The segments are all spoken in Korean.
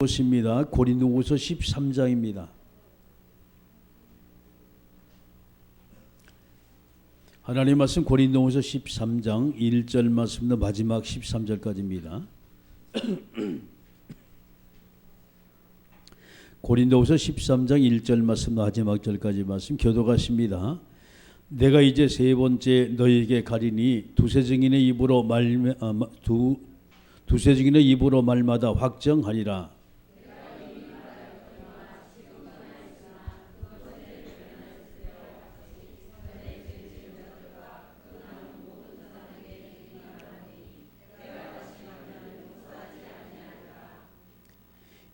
보십니다. 고린도후서 13장입니다. 하나님 말씀 고린도후서 13장 1절 말씀부터 마지막 13절까지입니다. 고린도후서 13장 1절 말씀 마지막 절까지 말씀 교도가십니다. 내가 이제 세 번째 너희에게 가리니 두세 증인의 입으로 말마다 확정하리라.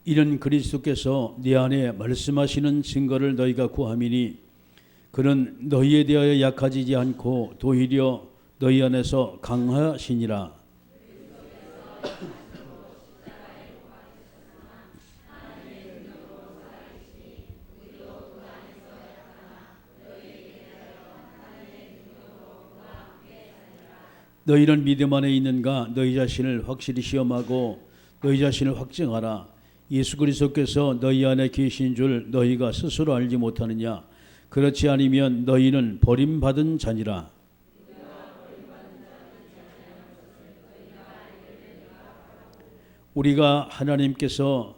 이는 그리스도께서 네 안에 말씀하시는 증거를 너희가 구함이니 그는 너희에 대하여 약해지지 않고 도리어 너희 안에서 강하시니라. 너희는 믿음 안에 있는가? 너희 자신을 확실히 시험하고 너희 자신을 확증하라. 예수 그리스도께서 너희 안에 계신 줄 너희가 스스로 알지 못하느냐? 그렇지 아니면 너희는 버림받은 자니라. 우리가 하나님께서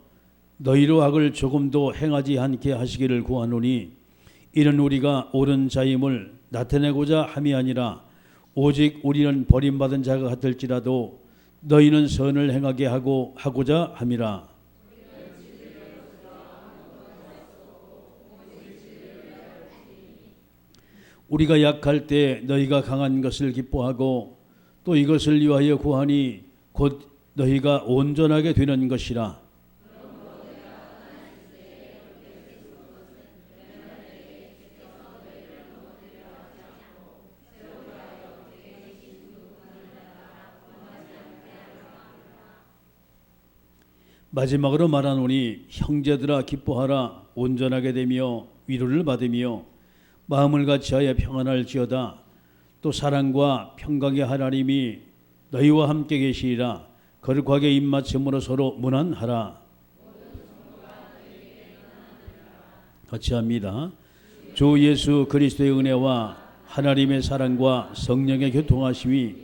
너희로 악을 조금도 행하지 않게 하시기를 구하노니 이는 우리가 옳은 자임을 나타내고자 함이 아니라 오직 우리는 버림받은 자가 같을지라도 너희는 선을 행하게 하고자 함이라. 우리가 약할 때 너희가 강한 것을 기뻐하고 또 이것을 위하여 구하니 곧 너희가 온전하게 되는 것이라. 마지막으로 말하노니 형제들아 기뻐하라. 온전하게 되며 위로를 받으며 마음을 같이하여 평안할지어다. 또 사랑과 평강의 하나님이 너희와 함께 계시리라. 거룩하게 입맞춤으로 서로 문안하라. 같이 합니다. 주 예수 그리스도의 은혜와 하나님의 사랑과 성령의 교통하심이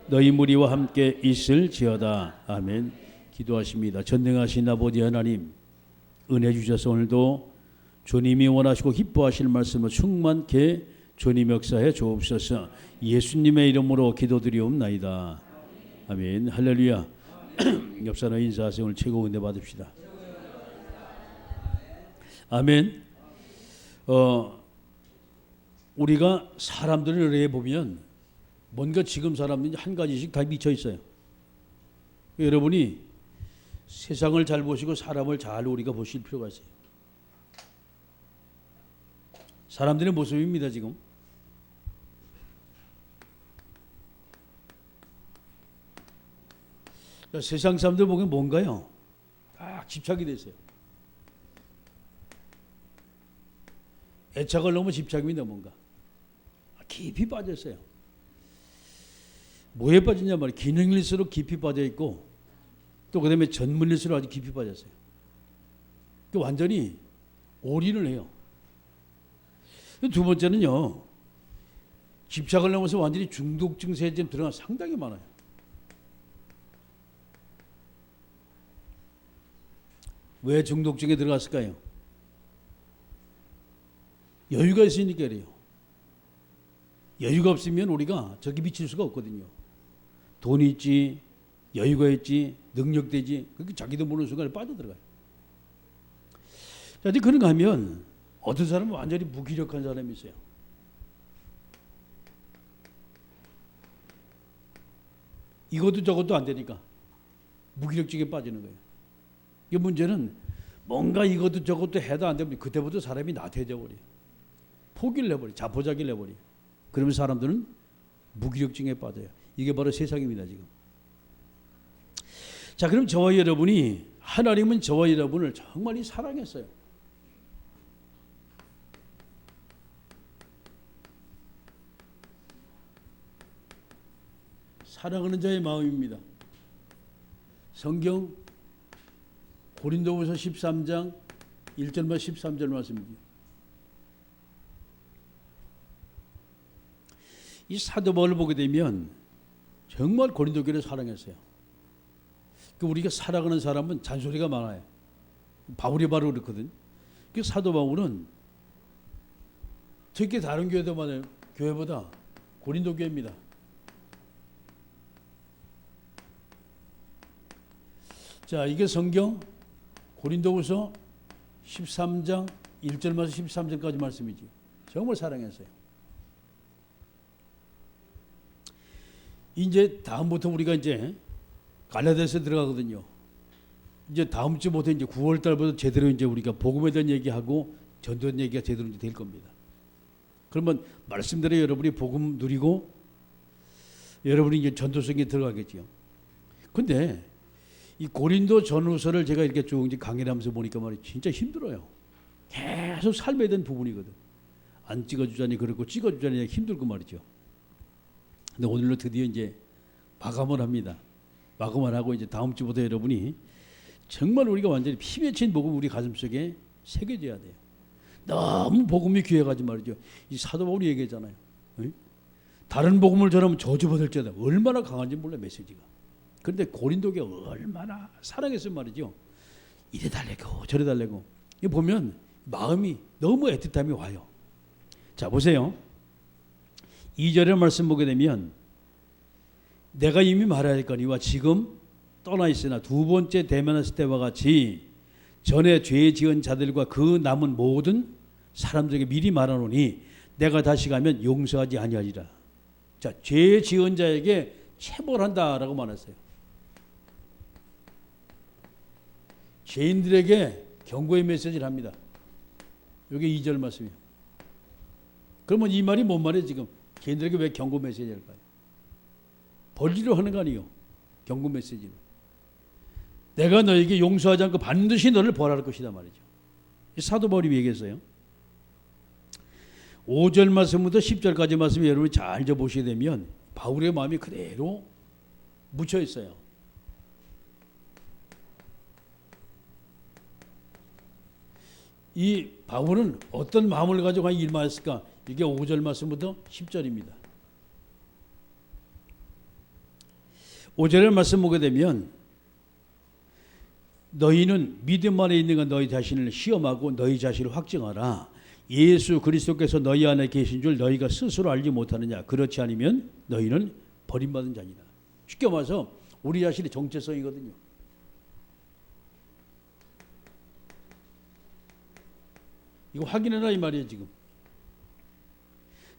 너희 무리와 함께 있을지어다. 아멘. 기도하십니다. 전능하신 아버지 하나님, 은혜 주셔서 오늘도 주님이 원하시고 기뻐하실 말씀을 충만케 주님 역사해 주옵소서. 예수님의 이름으로 기도드리옵나이다. 아멘. 할렐루야. 옆 사람 인사하세요. 오늘 최고 은혜 받읍시다. 아멘. 우리가 사람들을 해 보면 뭔가 지금 사람들이 한 가지씩 다 미쳐 있어요. 여러분이 세상을 잘 보시고 사람을 잘 우리가 보실 필요가 있어요. 사람들의 모습입니다. 지금 세상 사람들 보면 뭔가요? 다 집착이 됐어요. 애착을 너무 집착입니다. 뭔가 깊이 빠졌어요. 뭐에 빠졌냐 말이에요. 기능일수록 깊이 빠져 있고 또 그 다음에 전문일수록 아주 깊이 빠졌어요. 완전히 올인을 해요. 두 번째는요, 집착을 넘어서 완전히 중독 증세에 지금 들어가 상당히 많아요. 왜 중독증에 들어갔을까요? 여유가 있으니까 그래요. 여유가 없으면 우리가 저기 미칠 수가 없거든요. 돈이 있지, 여유가 있지, 능력되지, 그렇게 자기도 모르는 순간에 빠져들어가요. 자, 근데 그런가 하면 어떤 사람은 완전히 무기력한 사람이 있어요. 이것도 저것도 안 되니까 무기력증에 빠지는 거예요. 이 문제는 뭔가 이것도 저것도 해도 안 되면 그때부터 사람이 나태해져 버려요. 포기를 해버려요. 자포자기를 해버려요. 그러면 사람들은 무기력증에 빠져요. 이게 바로 세상입니다. 지금. 자, 그럼 저와 여러분이, 하나님은 저와 여러분을 정말 사랑했어요. 사랑하는 자의 마음입니다. 성경 고린도후서 13장 1절만 13절 말씀입니다. 이 사도 바울을 보게 되면 정말 고린도 교회를 사랑했어요. 우리가 살아가는 사람은 잔소리가 많아요. 바울이 바로 그렇거든. 그 사도 바울은 특히 다른 교회보다 고린도 교회입니다. 자, 이게 성경 고린도후서 13장 1절부터 13절까지 말씀이지. 정말 사랑했어요. 이제 다음부터 우리가 이제 갈라디아서 들어가거든요. 이제 다음 주부터 이제 9월 달부터 제대로 이제 우리가 복음에 대한 얘기하고 전도에 대한 얘기가 제대로 이제 될 겁니다. 그러면 말씀대로 여러분이 복음 누리고 여러분이 이제 전도성에 들어가겠지요. 근데 이 고린도 전후서를 제가 이렇게 쭉 이제 강의를 하면서 보니까 말이에요. 진짜 힘들어요. 계속 삶에 대한 부분이거든. 안 찍어주자니 그렇고 찍어주자니 힘들고 말이죠. 근데 오늘로 드디어 이제 마감을 합니다. 마감을 하고 이제 다음 주부터 여러분이 정말 우리가 완전히 피 맺힌 복음 우리 가슴속에 새겨져야 돼요. 너무 복음이 귀해가지고 말이죠. 이 사도 바울이 얘기했잖아요. 응? 다른 복음을 전하면 저주받을지어다. 얼마나 강한지 몰라 메시지가. 그런데 고린도 교회 얼마나 사랑했으면 말이죠. 이래 달래고 저래 달래고. 이 보면 마음이 너무 애틋함이 와요. 자 보세요. 2절의 말씀 보게 되면 내가 이미 말하였거니와 지금 떠나 있으나 두 번째 대면했을 때와 같이 전에 죄 지은 자들과 그 남은 모든 사람들에게 미리 말하노니 내가 다시 가면 용서하지 아니하리라. 자, 죄 지은 자에게 체벌한다라고 말했어요. 죄인들에게 경고의 메시지를 합니다. 이게 2절 말씀이에요. 그러면 이 말이 뭔 말이에요 지금? 걔들에게 왜 경고 메시지를 할까요? 벌리려 하는 거 아니에요. 경고 메시지를. 내가 너에게 용서하지 않고 반드시 너를 벌할 것이다 말이죠. 사도 바울이 얘기했어요. 5절 말씀부터 10절까지 말씀 여러분이 잘 보시게 되면 바울의 마음이 그대로 묻혀 있어요. 이 바울은 어떤 마음을 가지고 일만했을까? 이게 5절 말씀부터 10절입니다. 5절의 말씀 보게 되면 너희는 믿음 안에 있는 건 너희 자신을 시험하고 너희 자신을 확증하라. 예수 그리스도께서 너희 안에 계신 줄 너희가 스스로 알지 못하느냐. 그렇지 않으면 너희는 버림받은 자니라. 쉽게 말해서 우리 자신의 정체성이거든요. 이거 확인해라 이 말이에요 지금.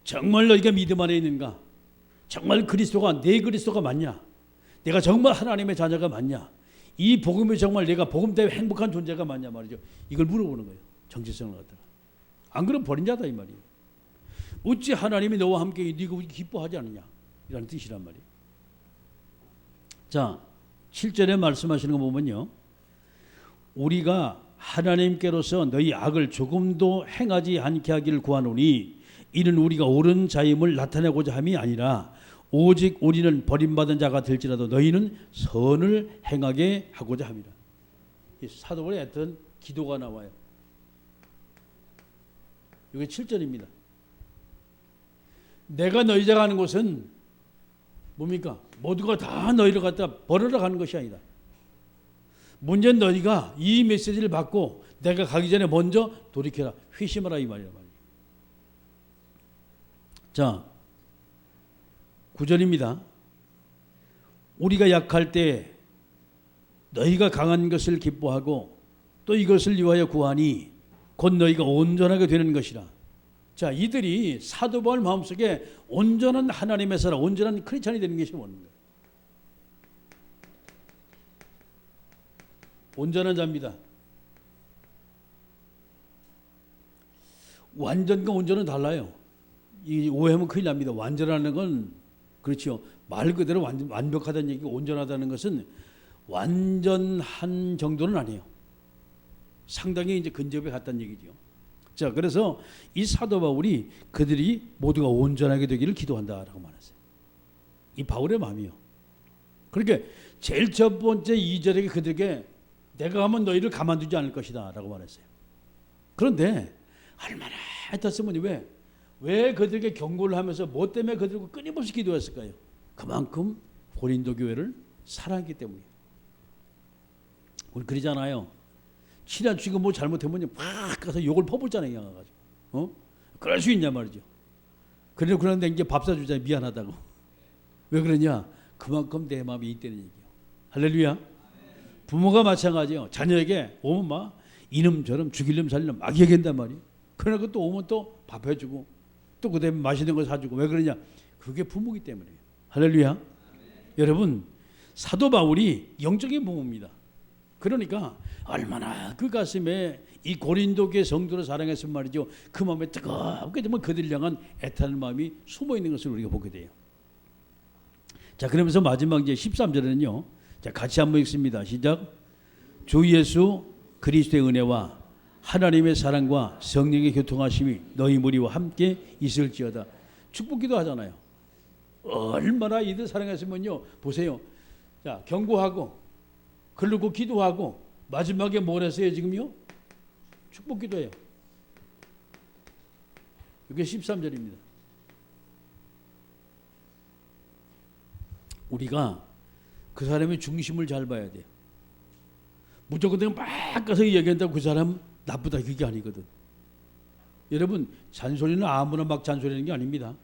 정말 너희가 믿음 안에 있는가? 정말 그리스도가 내 그리스도가 맞냐? 내가 정말 하나님의 자녀가 맞냐? 이 복음이 정말 내가 복음 때문에 행복한 존재가 맞냐 말이죠. 이걸 물어보는 거예요. 정체성을 갖다가. 안 그러면 버린 자다 이 말이에요. 어찌 하나님이 너와 함께 네가 기뻐하지 않느냐? 이라는 뜻이란 말이에요. 자, 7절에 말씀하시는 거 보면요. 우리가 하나님께로서 너희 악을 조금도 행하지 않게 하기를 구하노니 이는 우리가 옳은 자임을 나타내고자 함이 아니라 오직 우리는 버림받은 자가 될지라도 너희는 선을 행하게 하고자 합니다. 사도 바울의 어떤 기도가 나와요. 이게 7절입니다. 내가 너희가 하는 것은 뭡니까? 모두가 다 너희를 갖다 벌으러 가는 것이 아니다. 문제는 너희가 이 메시지를 받고 내가 가기 전에 먼저 돌이켜라. 회심하라 이 말이야. 자, 9절입니다. 우리가 약할 때 너희가 강한 것을 기뻐하고 또 이것을 위하여 구하니 곧 너희가 온전하게 되는 것이라. 자, 이들이 사도 바울 마음속에 온전한 하나님의 사람, 온전한 크리스찬이 되는 것이 뭐는 거예요? 온전한 자입니다. 완전과 온전은 달라요. 이 오해하면 큰일 납니다. 완전하는 건 그렇죠. 말 그대로 완벽하다는 얘기고 온전하다는 것은 완전한 정도는 아니에요. 상당히 이제 근접에 갔다는 얘기죠. 자, 그래서 이 사도 바울이 그들이 모두가 온전하게 되기를 기도한다라고 말했어요. 이 바울의 마음이요. 그러니까 제일 첫 번째 2절에 그들에게 내가 하면 너희를 가만두지 않을 것이다 라고 말했어요. 그런데 얼마나 애탔으면 왜 그들에게 경고를 하면서 뭐 때문에 그들과 끊임없이 기도했을까요? 그만큼 고린도 교회를 사랑했기 때문이에요. 우리 그러잖아요. 친한 친구 뭐 잘못하면 팍 가서 욕을 퍼붓잖아요. 그럴 수 있냐 말이죠. 그런데 이제 밥 사주자 미안하다고. 왜 그러냐? 그만큼 내 마음이 있다는 얘기예요. 할렐루야. 부모가 마찬가지예요. 자녀에게 오면 막 이놈 저놈 죽일놈 살놈 막 얘기한단 말이에요. 그러나 또 오면 또 밥 해주고 또 그다음에 맛있는 거 사주고. 왜 그러냐? 그게 부모기 때문이에요. 할렐루야. 여러분, 사도 바울이 영적인 부모입니다. 그러니까 얼마나 그 가슴에 이 고린도 교회 성도를 사랑했으면 말이죠. 그 마음에 뜨겁게 되면 그들 향한 애타는 마음이 숨어 있는 것을 우리가 보게 돼요. 자, 그러면서 마지막 이제 13절에는요. 자, 같이 한번 읽습니다. 시작. 주 예수 그리스도의 은혜와 하나님의 사랑과 성령의 교통하심이 너희 무리와 함께 있을지어다. 축복기도 하잖아요. 얼마나 이들 사랑했으면요. 보세요. 자, 경고하고 그러고 기도하고 마지막에 뭘 했어요 지금요? 축복기도해요. 이게 13절입니다. 우리가 그 사람의 중심을 잘 봐야 돼요. 무조건 내가 막 가서 얘기한다고 그 사람 나쁘다 그게 아니거든. 여러분, 잔소리는 아무나 막 잔소리하는 게 아닙니다.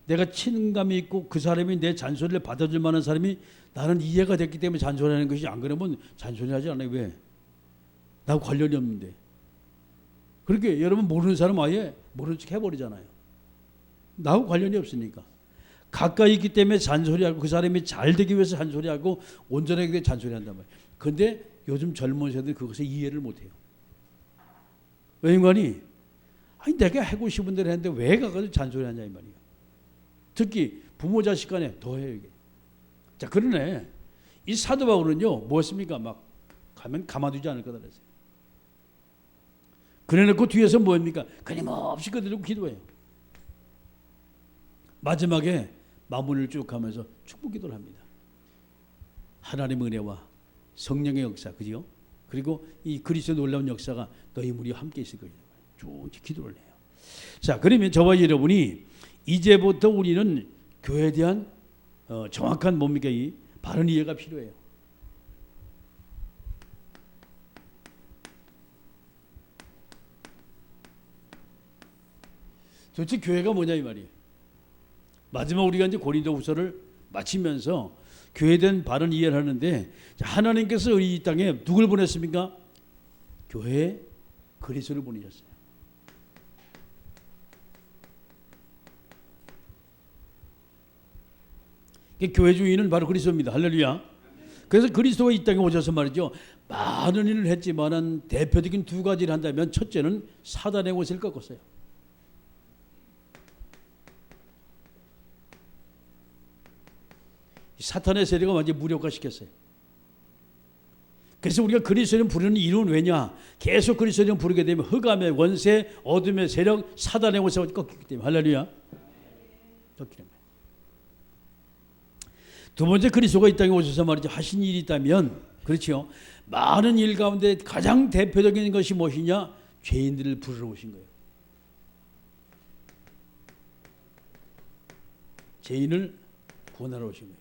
내가 친감이 있고 그 사람이 내 잔소리를 받아줄 만한 사람이 나는 이해가 됐기 때문에 잔소리하는 것이, 안 그러면 잔소리하지 않아요. 왜? 나하고 관련이 없는데. 그렇게 여러분 모르는 사람 아예 모르는 척 해버리잖아요. 나하고 관련이 없으니까. 가까이 있기 때문에 잔소리하고 그 사람이 잘 되기 위해서 잔소리하고 온전하게 잔소리한단 말이에요. 그런데 요즘 젊은 세대는 그것을 이해를 못해요. 왜 인간이 아니 내가 하고 싶은 대로 했는데 왜 가서 잔소리하냐 이 말이에요. 특히 부모 자식 간에 더해요 이게. 자, 그러네. 이 사도 바울은요 뭐였습니까? 막 가면 가만두지 않을 거다 그랬어요. 그래놓고 뒤에서 뭐합니까? 끊임없이 그들고 기도해요. 마지막에 마무리를 쭉 하면서 축복 기도를 합니다. 하나님의 은혜와 성령의 역사, 그죠? 그리고 이 그리스도의 놀라운 역사가 너희 무리와 함께 있을 거예요. 쭉 기도를 해요. 자, 그러면 저와 여러분이 이제부터 우리는 교회에 대한 정확한 뭡니까? 이 바른 이해가 필요해요. 도대체 교회가 뭐냐 이 말이에요. 마지막 우리가 이제 고린도후서를 마치면서 교회에 대한 바른 이해를 하는데, 하나님께서 이 땅에 누굴 보냈습니까? 교회에 그리스도를 보내셨어요. 교회 주인은 바로 그리스도입니다. 할렐루야. 그래서 그리스도가 이 땅에 오셔서 말이죠. 많은 일을 했지만은 대표적인 두 가지를 한다면, 첫째는 사단의 옷을 꺾었어요. 사탄의 세력을 완전히 무력화시켰어요. 그래서 우리가 그리스도인 부르는 이유는 왜냐? 계속 그리스도인 부르게 되면 흑암의 원세, 어둠의 세력, 사단의 옷을 꺾이기 때문에. 할렐루야. 꺾이는 거예요. 두 번째, 그리스도가 이 땅에 오셔서 말이죠. 하신 일이 있다면, 그렇죠. 많은 일 가운데 가장 대표적인 것이 무엇이냐? 죄인들을 부르러 오신 거예요. 죄인을 구원하러 오신 거예요.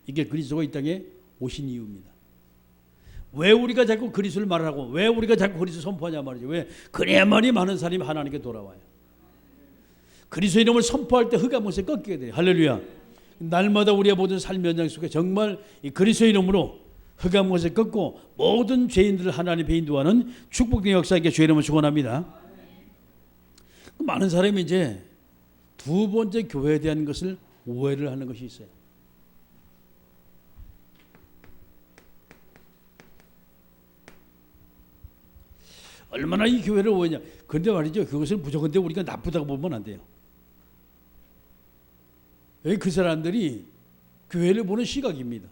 이게 그리스도가 이 땅에 오신 이유입니다. 왜 우리가 자꾸 그리스도를 말하고 왜 우리가 자꾸 그리스도 선포하냐 말이죠. 왜? 그래야만이 많은 사람이 하나님께 돌아와요. 그리스도 이름을 선포할 때 흑암 옷에 꺾이게 돼요. 할렐루야. 날마다 우리의 모든 삶의 현장 속에 정말 이 그리스도 이름으로 흑암 옷에 꺾고 모든 죄인들을 하나님께 인도하는 축복된 역사에게 주의 이름을 축원합니다. 많은 사람이 이제 두 번째 교회에 대한 것을 오해를 하는 것이 있어요. 얼마나 이 교회를 오해냐. 그런데 말이죠. 그것을 무조건 우리가 나쁘다고 보면 안 돼요. 그 사람들이 교회를 보는 시각입니다.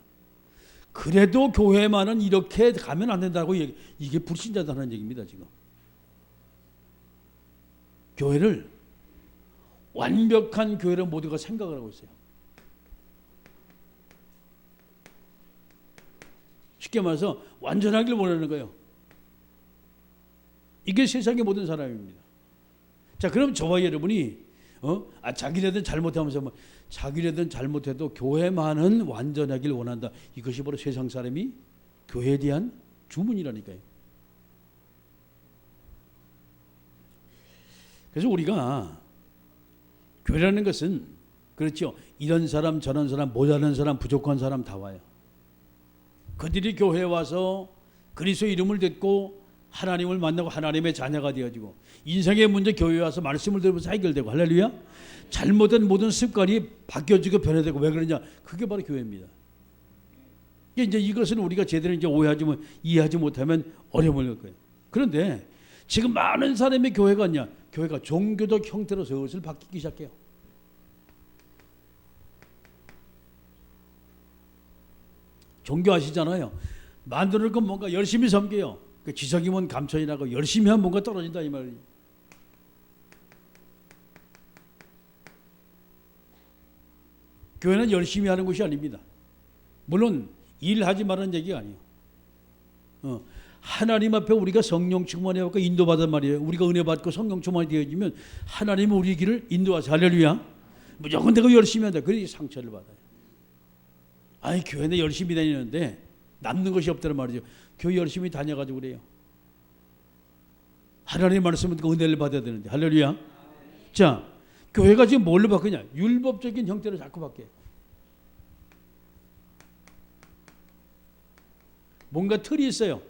그래도 교회만은 이렇게 가면 안 된다고 이게 불신자다는 얘기입니다. 지금 교회를 완벽한 교회로 모두가 생각을 하고 있어요. 쉽게 말해서 완전하길 원하는 거예요. 이게 세상의 모든 사람입니다. 자, 그럼 저와 여러분이 자기네들 잘못하면서 자기네들 잘못해도 교회만은 완전하길 원한다. 이것이 바로 세상 사람이 교회에 대한 주문이라니까요. 그래서 우리가 교회라는 것은 그렇죠. 이런 사람 저런 사람 모자란 사람 부족한 사람 다 와요. 그들이 교회에 와서 그리스도 이름을 듣고 하나님을 만나고 하나님의 자녀가 되어지고 인생의 문제 교회에 와서 말씀을 들으면서 해결되고 할렐루야. 잘못된 모든 습관이 바뀌어지고 변화되고 왜 그러냐? 그게 바로 교회입니다. 이제 이것을 우리가 제대로 이제 이해하지 못하면 어려움을 겪을 거예요. 그런데 지금 많은 사람이 교회가 아니야. 교회가 종교적 형태로 슬슬 바뀌기 시작해요. 종교 아시잖아요. 만드는 건 뭔가 열심히 섬겨요. 그 지석이면 감천이라고 열심히 하면 뭔가 떨어진다 이 말이에요. 교회는 열심히 하는 것이 아닙니다. 물론 일하지 말라는 얘기가 아니에요. 하나님 앞에 우리가 성령 충만해 갖고 인도받은 말이에요. 우리가 은혜 받고 성령 충만이 되어지면 하나님은 우리 길을 인도하세요. 할렐루야. 무조건 내가 열심히 한다. 그래야 상처를 받아요. 아니 교회는 열심히 다니는데 남는 것이 없다는 말이죠. 교회 열심히 다녀가지고 그래요. 하나님의 말씀을 듣고 은혜를 받아야 되는데 할렐루야. 자, 교회가 지금 뭘로 바뀌냐? 율법적인 형태로 자꾸 바뀌어요. 뭔가 틀이 있어요.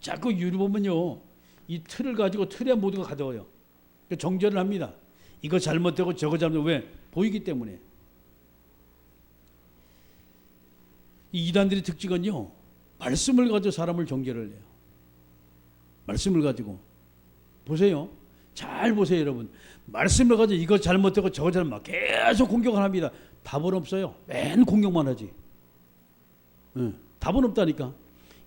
자꾸 율법은요, 이 틀을 가지고 틀에 모두가 가져와요. 정죄를 합니다. 이거 잘못되고 저거 잘못되고 왜? 보이기 때문에. 이 이단들의 특징은요, 말씀을 가지고 사람을 정죄를 해요. 말씀을 가지고. 보세요. 잘 보세요, 여러분. 말씀을 가지고 이거 잘못되고 저거 잘못 계속 공격을 합니다. 답은 없어요. 맨 공격만 하지. 답은 없다니까.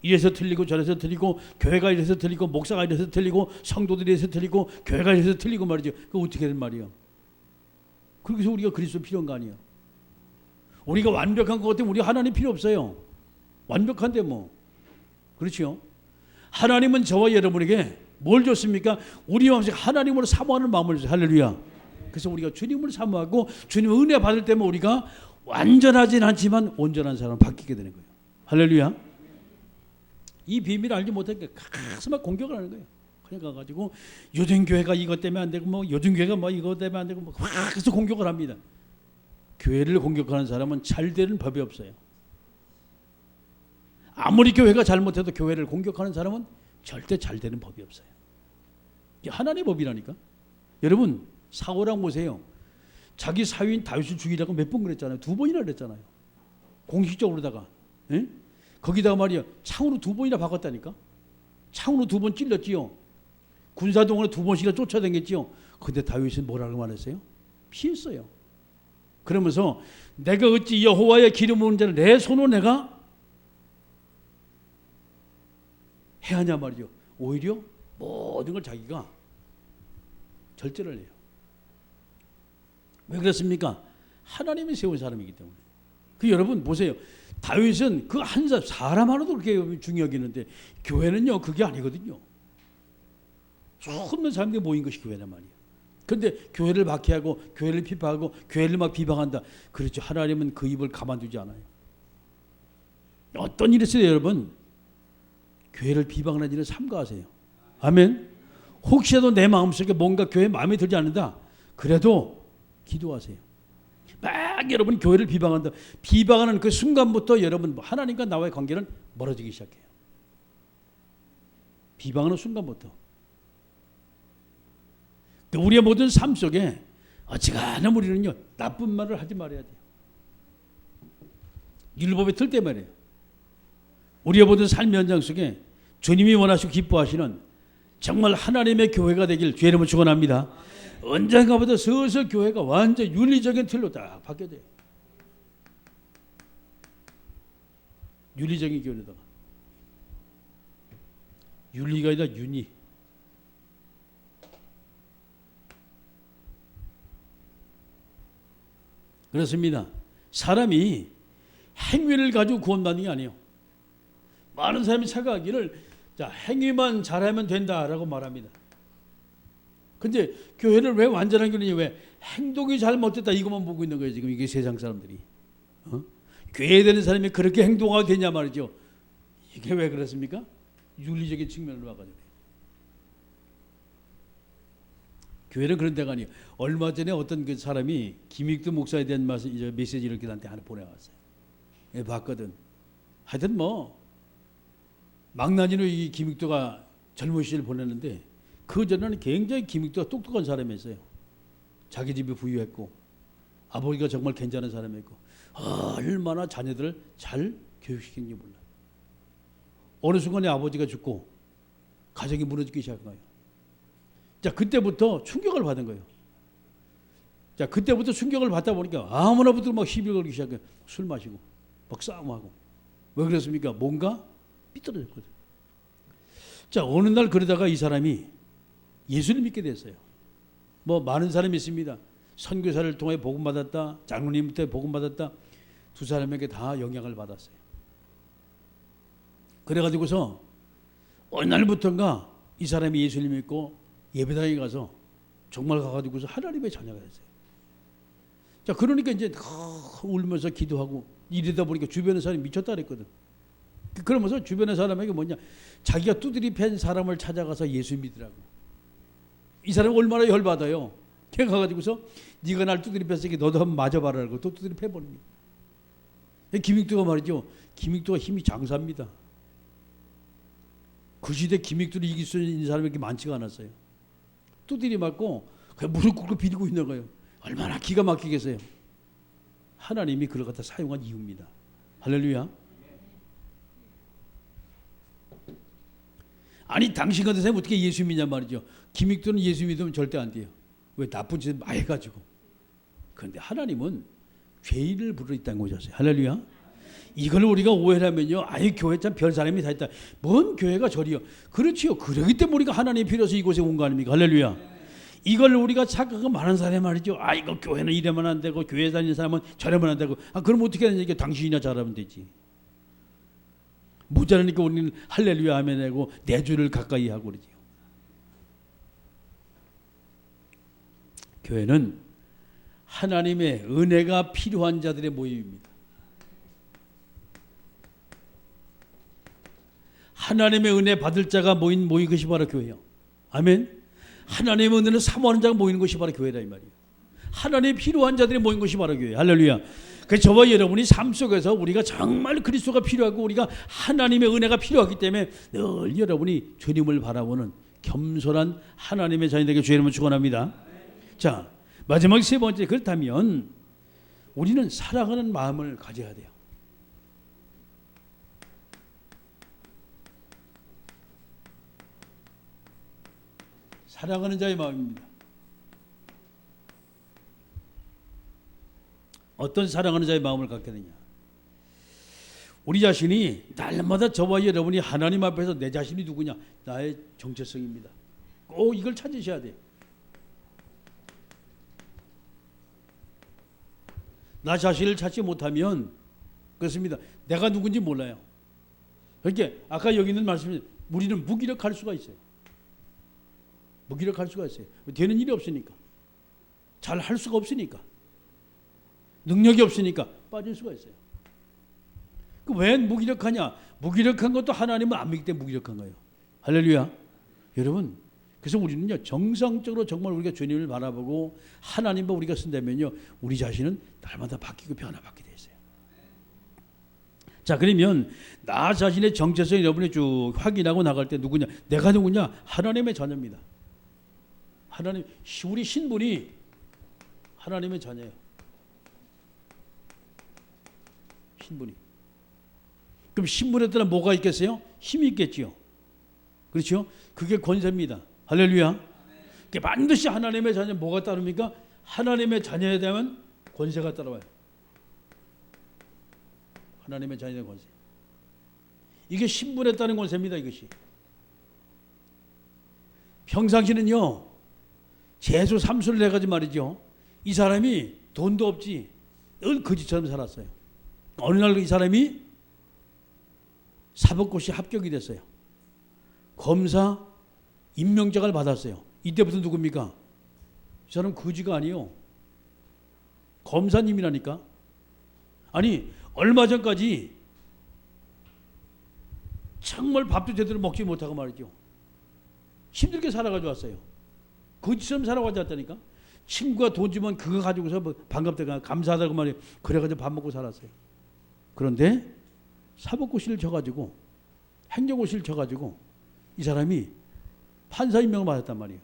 이래서 틀리고 저래서 틀리고 교회가 이래서 틀리고 목사가 이래서 틀리고 성도들이 이래서 틀리고 교회가 이래서 틀리고 말이죠. 그거 어떻게 된 말이에요? 그래서 우리가 그리스도 필요한 거 아니에요? 우리가 완벽한 것 같으면 우리 하나님 필요 없어요. 완벽한데 뭐. 그렇죠? 하나님은 저와 여러분에게 뭘 줬습니까? 우리 마음속에 하나님으로 사모하는 마음을 줬어요. 할렐루야. 그래서 우리가 주님을 사모하고 주님 은혜 받을 때면 우리가 완전하진 않지만 온전한 사람으로 바뀌게 되는 거예요. 할렐루야. 이 비밀을 알지 못하니까 가서 막 공격을 하는 거예요. 그냥 가가지고 요즘 교회가 이것 때문에 안 되고 뭐 요즘 교회가 뭐 이것 때문에 안 되고 뭐 가서 공격을 합니다. 교회를 공격하는 사람은 잘 되는 법이 없어요. 아무리 교회가 잘못해도 교회를 공격하는 사람은 절대 잘 되는 법이 없어요. 이게 하나님의 법이라니까. 여러분 사울왕 보세요. 자기 사위인 다윗을 죽이라고 몇 번 그랬잖아요. 2번이나 그랬잖아요. 공식적으로다가. 에? 거기다가 말이야 창으로 2번이나 박았다니까. 창으로 2번 찔렀지요. 군사동원에 2번씩이나 쫓아다녔지요. 근데 다윗은 뭐라고 말했어요? 피했어요. 그러면서 내가 어찌 여호와의 기름 부은 자를 내 손으로 내가 해하냐 말이죠. 오히려 모든 걸 자기가 절제를 해요. 왜 그렇습니까? 하나님이 세운 사람이기 때문에. 그 여러분 보세요. 다윗은 그 한 사람 하나도 그렇게 중요하게 했는데 교회는요 그게 아니거든요. 수없는 사람들이 모인 것이 교회란 말이에요. 그런데 교회를 박해하고 교회를 비판하고 교회를 막 비방한다. 그렇죠. 하나님은 그 입을 가만두지 않아요. 어떤 일이 있어요 여러분. 교회를 비방하는 일을 삼가하세요. 아멘. 혹시라도 내 마음속에 뭔가 교회 마음에 들지 않는다. 그래도 기도하세요. 막 여러분 교회를 비방한다. 비방하는 그 순간부터 여러분 하나님과 나와의 관계는 멀어지기 시작해요. 비방하는 순간부터. 우리의 모든 삶 속에 어지간한 우리는요 나쁜 말을 하지 말아야 돼요. 율법의 틀 때문에 말이에요. 우리의 모든 삶 현장 속에 주님이 원하시고 기뻐하시는 정말 하나님의 교회가 되길 주의 이름으로 축원합니다. 언젠가부터 슬슬 교회가 완전 윤리적인 틀로 딱 바뀌어야 돼요. 윤리적인 교회로다가 윤리가 아니라 윤리. 그렇습니다. 사람이 행위를 가지고 구원받는 게 아니에요. 많은 사람이 생각하기를 자, 행위만 잘하면 된다라고 말합니다. 근데 교회를 왜 완전한 교회냐? 왜 행동이 잘못됐다 이것만 보고 있는 거예요. 지금 이게 세상 사람들이. 교회에 되는 사람이 그렇게 행동하게 되냐 말이죠. 이게 왜 그렇습니까? 윤리적인 측면을 봐가지고. 교회는 그런 데가 아니에요. 얼마 전에 어떤 그 사람이 김익두 목사에 대한 메시지를 이렇게 나한테 하나 보내왔어요. 예, 봤거든. 하여튼 뭐 망나니로 이 김익두가 젊은 시절 보냈는데 그 전에는 굉장히 김익두가 똑똑한 사람이었어요. 자기 집이 부유했고 아버지가 정말 괜찮은 사람이었고 얼마나 자녀들을 잘 교육시켰는지 몰라. 어느 순간에 아버지가 죽고 가정이 무너지기 시작한 거예요. 자, 그때부터 충격을 받은 거예요. 자, 그때부터 충격을 받다 보니까 아무나 붙들고 막 시비 걸기 시작해요. 술 마시고 막 싸움하고. 왜 그랬습니까? 뭔가 삐뚤어졌거든. 자, 어느 날 그러다가 이 사람이 예수를 믿게 됐어요. 뭐 많은 사람이 있습니다. 선교사를 통해 복음 받았다, 장로님한테 복음 받았다. 두 사람에게 다 영향을 받았어요. 그래가지고서 어느 날부터인가 이 사람이 예수를 믿고 예배당에 가서 정말 가가지고서 하나님의 자녀가 됐어요. 자, 그러니까 이제 울면서 기도하고 이러다 보니까 주변의 사람이 미쳤다 그랬거든. 그러면서 주변의 사람에게 뭐냐, 자기가 두드리 팬 사람을 찾아가서 예수 믿으라고. 이 사람이 얼마나 열받아요. 걔 가가지고서 네가 날 두드리 팼으니 너도 한번 맞아봐라고 또 두드리 패버린 거예요. 김익두가 말이죠. 김익두가 힘이 장사입니다. 그 시대 김익두를 이길 수 있는 사람이 그렇게 많지가 않았어요. 두드리 맞고 그냥 무릎 꿇고 비리고 있는 거예요. 얼마나 기가 막히겠어요. 하나님이 그걸 갖다 사용한 이유입니다. 할렐루야. 아니 당신 같은 사람이 어떻게 예수 믿냐 말이죠. 김익두는 예수 믿으면 절대 안 돼요. 왜? 나쁜 짓을 많이 해가지고. 그런데 하나님은 죄인을 부르러 이 땅에 오셨어요. 할렐루야. 이걸 우리가 오해하면요, 아이 교회 참 별 사람이 다 있다. 뭔 교회가 저리요? 그렇지요. 그러기 때문에 우리가 하나님이 필요해서 이곳에 온 거 아닙니까? 할렐루야. 이걸 우리가 착각하고 많은 사람이 말이죠. 아, 이거 교회는 이러면 안 되고 교회 다니는 사람은 저러면 안 되고. 아, 그럼 어떻게 하느냐? 당신이나 잘하면 되지. 모자라니까 우리는 할렐루야 하면 되고 내 주를 가까이 하고 그러지요. 교회는 하나님의 은혜가 필요한 자들의 모임입니다. 하나님의 은혜 받을 자가 모인 것이 바로 교회예요. 아멘. 하나님의 은혜를 사모하는 자가 모이는 것이 바로 교회다 이 말이에요. 하나님의 필요한 자들이 모인 것이 바로 교회예요. 할렐루야. 그래서 저와 여러분이 삶 속에서 우리가 정말 그리스도가 필요하고 우리가 하나님의 은혜가 필요하기 때문에 늘 여러분이 주님을 바라보는 겸손한 하나님의 자녀 되게 주의 이름으로 축원합니다. 자, 마지막 세 번째, 그렇다면 우리는 사랑하는 마음을 가져야 돼요. 사랑하는 자의 마음입니다. 어떤 사랑하는 자의 마음을 갖게 되냐? 우리 자신이 날마다 저와 여러분이 하나님 앞에서 내 자신이 누구냐? 나의 정체성입니다. 꼭 이걸 찾으셔야 돼요. 나 자신을 찾지 못하면 그렇습니다. 내가 누군지 몰라요. 그러니까 아까 여기 있는 말씀이 우리는 무기력할 수가 있어요. 무기력할 수가 있어요. 되는 일이 없으니까. 잘 할 수가 없으니까. 능력이 없으니까 빠질 수가 있어요. 왜 무기력하냐? 무기력한 것도 하나님은 안 믿기 때문에 무기력한 거예요. 할렐루야. 여러분, 그래서 우리는요, 정상적으로 정말 우리가 주님을 바라보고 하나님과 우리가 쓴다면요, 우리 자신은 날마다 바뀌고 변화받게 돼 있어요. 자, 그러면 나 자신의 정체성 여러분이 쭉 확인하고 나갈 때 누구냐? 내가 누구냐? 하나님의 자녀입니다. 하나님, 우리 신분이 하나님의 자녀예요. 신분이. 그럼 신분에 따라 뭐가 있겠어요? 힘이 있겠지요. 그렇죠? 그게 권세입니다. 할렐루야. 그게 반드시 하나님의 자녀 뭐가 따릅니까? 하나님의 자녀에 대한 권세가 따라와요. 하나님의 자녀의 권세. 이게 신분에 따른 권세입니다. 이것이. 평상시는요, 재수 삼수를 해가지고 말이죠. 이 사람이 돈도 없지 늘 거지처럼 살았어요. 어느 날 이 사람이 사법고시 합격이 됐어요. 검사 임명장을 받았어요. 이때부터 누굽니까? 이 사람 거지가 아니요. 검사님이라니까. 아니 얼마 전까지 정말 밥도 제대로 먹지 못하고 말이죠. 힘들게 살아가지고 왔어요. 거지처럼 살아가지고 왔다니까. 친구가 돈 주면 그거 가지고서 뭐 반갑다가 감사하다고 말이에요. 그래가지고 밥 먹고 살았어요. 그런데 사법고시를 쳐가지고 행정고시를 쳐가지고 이 사람이 판사 임명을 받았단 말이에요.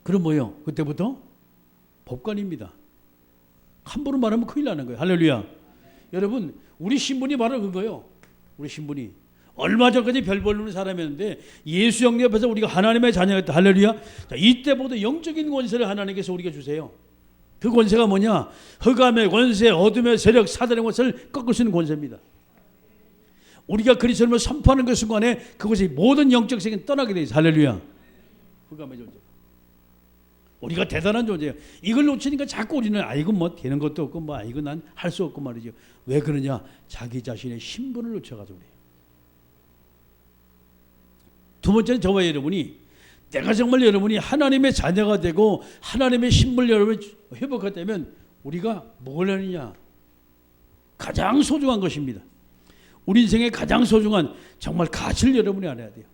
그럼 뭐예요? 그때부터 법관입니다. 함부로 말하면 큰일 나는 거예요. 할렐루야. 여러분 우리 신분이 바로 그거예요. 우리 신분이 얼마 전까지 별 보는 사람이었는데 예수 형님 앞에서 우리가 하나님의 자녀였다. 할렐루야. 자, 이때보다 영적인 권세를 하나님께서 우리가 주세요. 그 권세가 뭐냐? 흑암의 권세, 어둠의 세력, 사단의 권세를 꺾을 수 있는 권세입니다. 우리가 그리스도를 선포하는 그 순간에 그것이 모든 영적 세계는 떠나게 되죠. 할렐루야. 흑암의 존재. 우리가 대단한 존재예요. 이걸 놓치니까 자꾸 우리는 이건 뭐 되는 것도 없고 뭐 이건 난 할 수 없고 말이죠. 왜 그러냐? 자기 자신의 신분을 놓쳐가지고 그래요. 두 번째는 저와 여러분이 내가 정말 여러분이 하나님의 자녀가 되고 하나님의 신분을 여러분이 회복했다면 우리가 뭘 하느냐? 가장 소중한 것입니다. 우리 인생의 가장 소중한 정말 가치를 여러분이 알아야 돼요.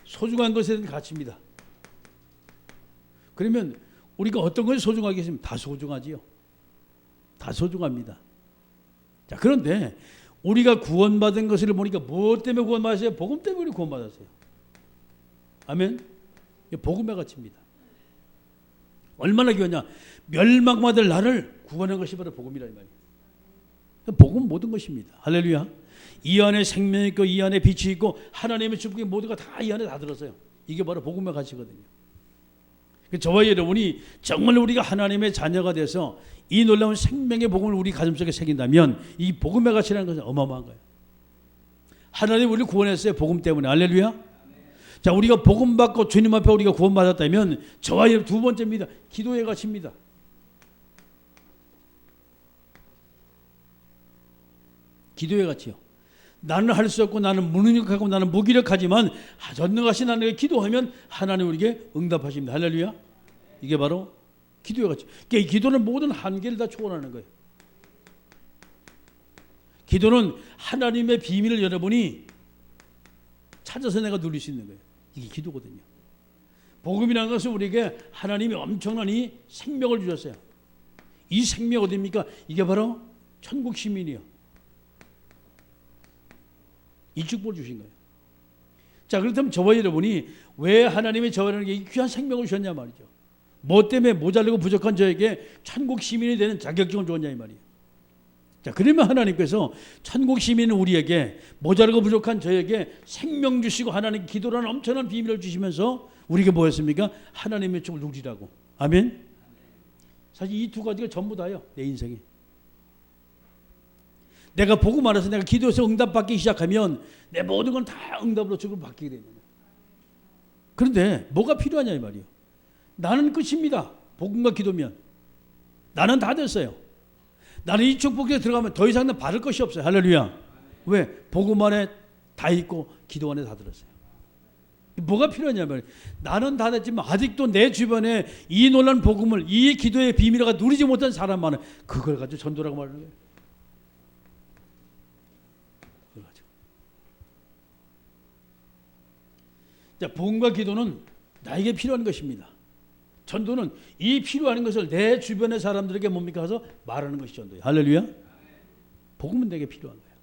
소중한 것에 대한 가치입니다. 그러면 우리가 어떤 것이 소중하겠습니까? 다 소중하지요. 다 소중합니다. 자, 그런데 우리가 구원받은 것을 보니까 무엇 때문에 구원받았어요? 복음 때문에 우리 구원받았어요. 아멘. 복음의 가치입니다. 얼마나 귀하냐? 멸망받을 나를 구원한 것이 바로 복음이라 이 말이에요. 복음 모든 것입니다. 할렐루야. 이 안에 생명이 있고 이 안에 빛이 있고 하나님의 축복이 모두가 다 이 안에 다 들었어요. 이게 바로 복음의 가치거든요. 저와 여러분이 정말 우리가 하나님의 자녀가 돼서 이 놀라운 생명의 복음을 우리 가슴속에 새긴다면 이 복음의 가치라는 것은 어마어마한 거예요. 하나님 우리를 구원했어요. 복음 때문에. 할렐루야. 자, 우리가 복음 받고 주님 앞에 우리가 구원받았다면 저와 여러분 두 번째입니다. 기도의 가치입니다. 기도의 가치요. 나는 할 수 없고 나는 무능력하고 나는 무기력하지만 전능하신 하나님께 기도하면 하나님 우리에게 응답하십니다. 할렐루야. 이게 바로 기도의 가치. 그러니까 기도는 모든 한계를 다 초월하는 거예요. 기도는 하나님의 비밀을 여러분이 찾아서 내가 누릴 수 있는 거예요. 이게 기도거든요. 복음이라는 것은 우리에게 하나님이 엄청난 이 생명을 주셨어요. 이 생명 어디입니까? 이게 바로 천국 시민이에요. 이 축복을 주신 거예요. 자, 그렇다면 저와 여러분이 왜 하나님이 저에게 이 귀한 생명을 주셨냐 말이죠. 뭐 때문에 모자르고 부족한 저에게 천국 시민이 되는 자격증을 주었냐 이 말이에요. 자, 그러면 하나님께서 천국 시민은 우리에게 모자르고 부족한 저에게 생명 주시고 하나님 기도라는 엄청난 비밀을 주시면서 우리에게 뭐였습니까? 하나님의 축복을 누리라고. 아멘. 사실 이 두 가지가 전부 다예요. 내 인생에. 내가 복음 안에서 내가 기도해서 응답받기 시작하면 내 모든 건 다 응답으로 축복을 받게 되는 거예요. 그런데 뭐가 필요하냐 이 말이에요. 나는 끝입니다. 복음과 기도면. 나는 다 됐어요. 나는 이 축복에 들어가면 더 이상 받을 것이 없어요. 할렐루야. 왜? 복음 안에 다 있고 기도 안에 다 들었어요. 뭐가 필요하냐면 나는 다 됐지만 아직도 내 주변에 이 놀라운 복음을 이 기도의 비밀을 누리지 못한 사람 많은 그걸 가지고 전도라고 말하는 거예요. 그걸 가지고. 자, 복음과 기도는 나에게 필요한 것입니다. 전도는 이 필요한 것을 내 주변의 사람들에게 뭡니까? 가서 말하는 것이 전도예요. 할렐루야. 복음은 내게 필요한 거예요.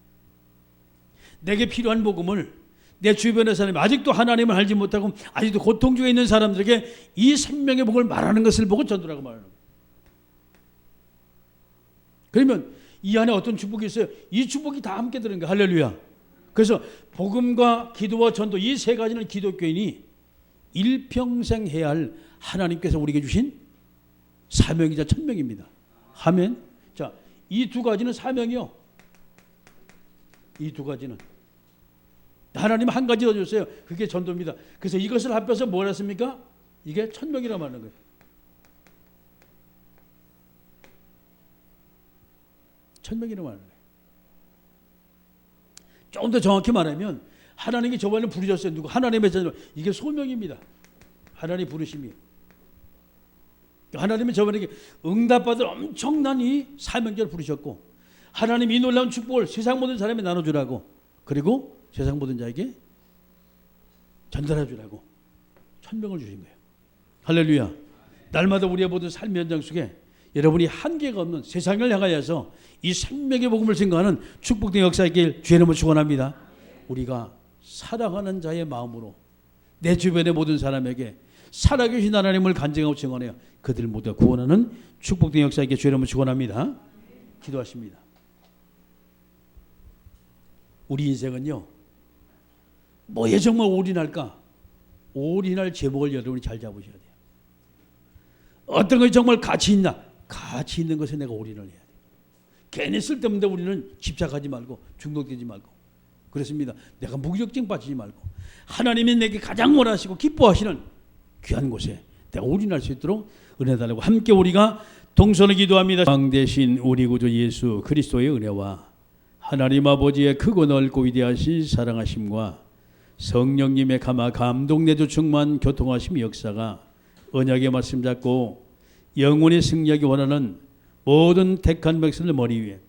내게 필요한 복음을 내 주변의 사람이 아직도 하나님을 알지 못하고 아직도 고통 중에 있는 사람들에게 이 생명의 복을 말하는 것을 보고 전도라고 말하는 거예요. 그러면 이 안에 어떤 축복이 있어요? 이 축복이 다 함께 들은 거예요. 할렐루야. 그래서 복음과 기도와 전도 이 세 가지는 기독교인이 일평생 해야 할 하나님께서 우리에게 주신 사명이자 천명입니다. 아멘. 자, 이 두 가지는 사명이요. 이 두 가지는 하나님 한 가지 더 줬어요. 그게 전도입니다. 그래서 이것을 합해서 뭘 했습니까? 이게 천명이라고 하는 거예요. 천명이라고 말하는 거예요. 조금 더 정확히 말하면 하나님이 저번에 부르셨어요. 누구? 하나님의 자녀. 이게 소명입니다. 하나님 부르심이. 하나님이 저번에 응답받을 엄청난 이 사명자를 부르셨고, 하나님 이 놀라운 축복을 세상 모든 사람에 나눠주라고, 그리고 세상 모든 자에게 전달해 주라고 천명을 주신 거예요. 할렐루야. 날마다 우리의 모든 삶의 현장 속에 여러분이 한계가 없는 세상을 향하여서 이 생명의 복음을 증거하는 축복된 역사의 길 주의 이름으로 축원합니다. 우리가 사랑하는 자의 마음으로 내 주변의 모든 사람에게 살아계신 하나님을 간증하고 증언해요. 그들 모두 구원하는 축복된 역사의 길 주의 이름으로 축원합니다. 기도하십니다. 우리 인생은요, 뭐에 정말 올인할까? 올인할 제목을 여러분이 잘 잡으셔야 돼요. 어떤 것이 정말 가치 있나? 가치 있는 것에 내가 올인을 해야 돼요. 괜히 쓸데없는데 우리는 집착하지 말고 중독되지 말고, 그렇습니다. 내가 무기력증 빠지지 말고 하나님이 내게 가장 원하시고 기뻐하시는 귀한 곳에 내가 올인할 수 있도록 은혜 달라고 함께 우리가 동선을 기도합니다. 왕 대신 우리 구주 예수 그리스도의 은혜와 하나님 아버지의 크고 넓고 위대하신 사랑하심과 성령님의 감동 내주 충만 교통하심 역사가 언약의 말씀 잡고 영원히 승리하기 원하는 모든 택한 백성들 머리 위에,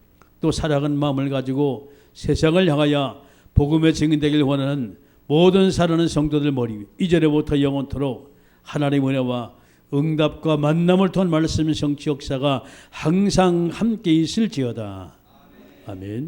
또 사랑하는 마음을 가지고 세상을 향하여 복음의 증인되길 원하는 모든 사랑하는 성도들 머리 위에 이제로부터 영원토록 하나님의 은혜와 응답과 만남을 통한 말씀 성취 역사가 항상 함께 있을지어다. 아멘.